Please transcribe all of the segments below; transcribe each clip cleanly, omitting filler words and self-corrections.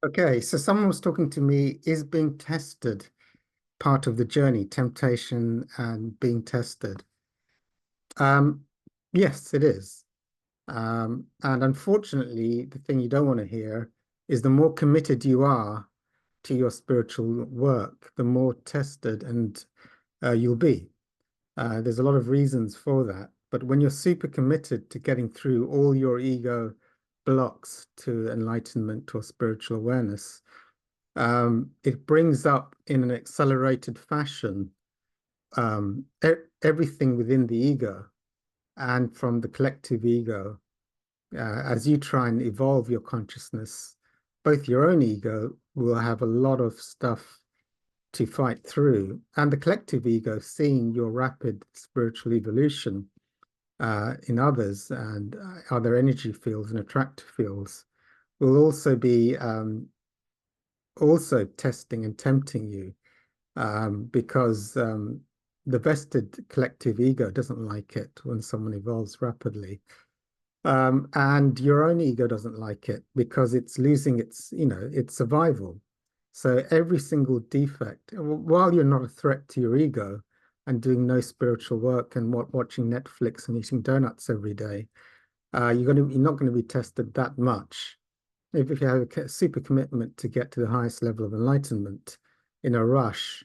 Okay, so someone was talking to me, is being tested part of the journey, temptation and being tested? Um, yes, it is. And unfortunately, the thing you don't want to hear is the more committed you are to your spiritual work, the more tested and you'll be. There's a lot of reasons for that. But when you're super committed to getting through all your ego blocks to enlightenment or spiritual awareness, it brings up in an accelerated fashion everything within the ego and from the collective ego. As you try and evolve your consciousness, both your own ego will have a lot of stuff to fight through, and the collective ego, seeing your rapid spiritual evolution in others and other energy fields and attractive fields, will also be also testing and tempting you because the vested collective ego doesn't like it when someone evolves rapidly. And your own ego doesn't like it because it's losing its survival. So every single defect, while you're not a threat to your ego and doing no spiritual work and watching Netflix and eating donuts every day, you're not going to be tested that much. If you have a super commitment to get to the highest level of enlightenment in a rush,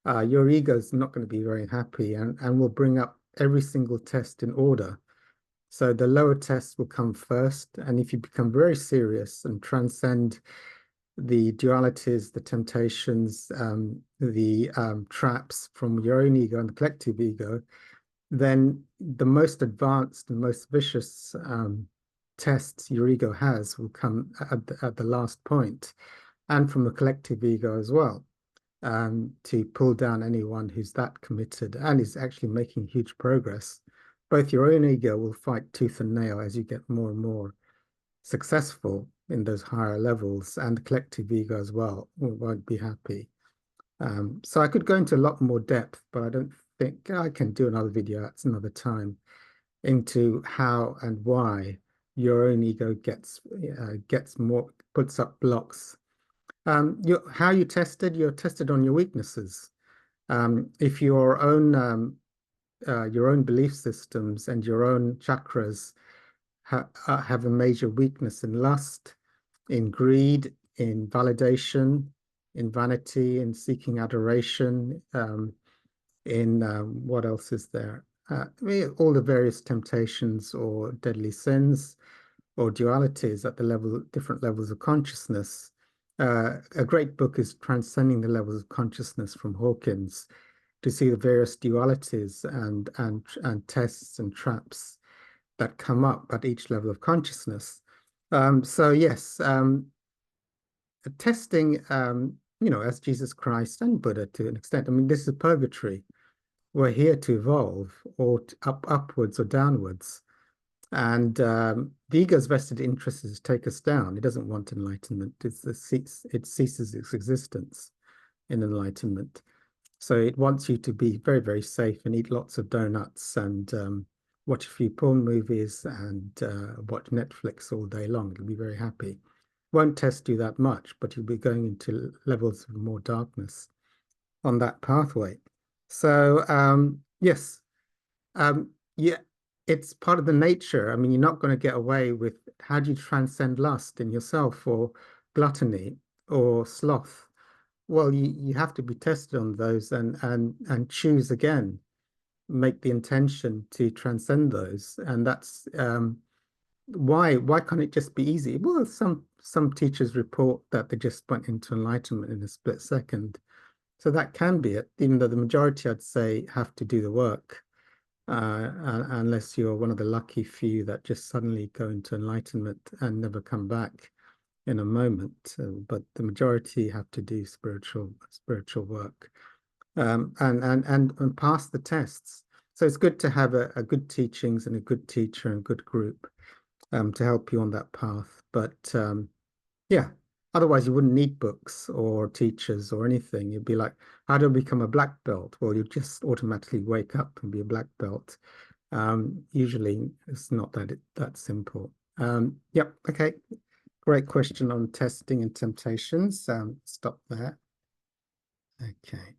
your ego is not going to be very happy and will bring up every single test in order. So the lower tests will come first. And if you become very serious and transcend the dualities, the temptations, the traps from your own ego and the collective ego, then the most advanced and most vicious tests your ego has will come at the last point, and from the collective ego as well, to pull down anyone who's that committed and is actually making huge progress. Both your own ego will fight tooth and nail as you get more and more successful in those higher levels, and the collective ego as well won't be happy. So I could go into a lot more depth, but I don't think I can do another video at another time into how and why your own ego gets more puts up blocks. How you tested? You're tested on your weaknesses. If your own belief systems and your own chakras have a major weakness in lust, in greed, in validation, in vanity, in seeking adoration, in what else is there? I mean, all the various temptations or deadly sins or dualities at the different levels of consciousness. A great book is Transcending the Levels of Consciousness from Hawkins to see the various dualities and tests and traps that come up at each level of consciousness. So yes, testing, as Jesus Christ and Buddha to an extent. I mean, this is purgatory. We're here to evolve, or upwards or downwards. And the ego's vested interest is to take us down. It doesn't want enlightenment. It ceases its existence in enlightenment. So it wants you to be very, very safe and eat lots of donuts and watch a few porn movies and watch Netflix all day long. It'll be very happy. Won't test you that much, but you'll be going into levels of more darkness on that pathway. So yes, yeah, it's part of the nature. I mean, you're not going to get away with how do you transcend lust in yourself or gluttony or sloth? Well, you have to be tested on those and choose again, make the intention to transcend those. And that's why can't it just be easy? Well, some teachers report that they just went into enlightenment in a split second. So that can be it, even though the majority, I'd say, have to do the work, unless you're one of the lucky few that just suddenly go into enlightenment and never come back in a moment. But the majority have to do spiritual work, and pass the tests. So it's good to have a good teachings and a good teacher and good group to help you on that path. But yeah, otherwise you wouldn't need books or teachers or anything. You'd be like, how do I become a black belt? Well, you just automatically wake up and be a black belt. Usually it's not that simple. Yep. Okay. great question on testing and temptations. Stop there. Okay.